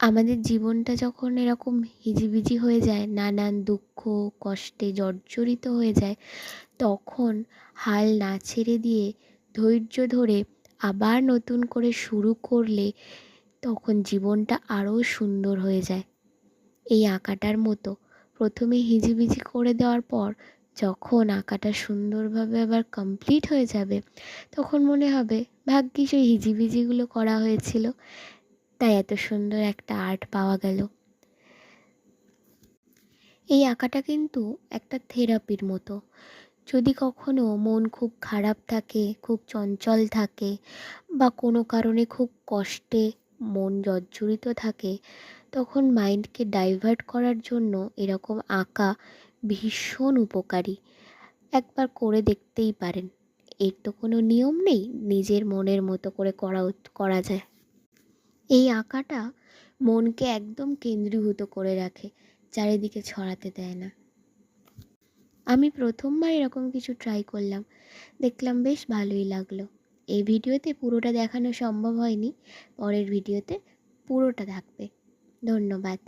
আমাদের জীবনটা যখন এরকম হিজিবিজি হয়ে যায়, নানান দুঃখ কষ্টে জর্জরিত হয়ে যায়, তখন হাল না ছেড়ে দিয়ে ধৈর্য ধরে আবার নতুন করে শুরু করলে তখন জীবনটা আরও সুন্দর হয়ে যায়। এই আঁকাটার মতো প্রথমে হিজিবিজি করে দেওয়ার পর যখন আঁকাটা সুন্দরভাবে আবার কমপ্লিট হয়ে যাবে, তখন মনে হবে ভাগ্যিস ওই হিজিবিজিগুলো করা হয়েছিল, তাই এত সুন্দর একটা আর্ট পাওয়া গেল। এই আঁকাটা কিন্তু একটা থেরাপির মতো। যদি কখনো মন খুব খারাপ থাকে, খুব চঞ্চল থাকে, বা কোনো কারণে খুব কষ্টে মন জর্জরিত থাকে, তখন মাইন্ডকে ডাইভার্ট করার জন্য এরকম আঁকা ভীষণ উপকারী। একবার করে দেখতেই পারেন। এর তো কোনো নিয়ম নেই, নিজের মনের মতো করে করা যায়। এই আঁকাটা মনকে একদম কেন্দ্রীভূত করে রাখে, চারিদিকে ছড়াতে দেয় না। আমি প্রথমবার এরকম কিছু ট্রাই করলাম, দেখলাম বেশ ভালোই লাগলো। এই ভিডিওতে পুরোটা দেখানো সম্ভব হয়নি, পরের ভিডিওতে পুরোটা থাকবে। ধন্যবাদ।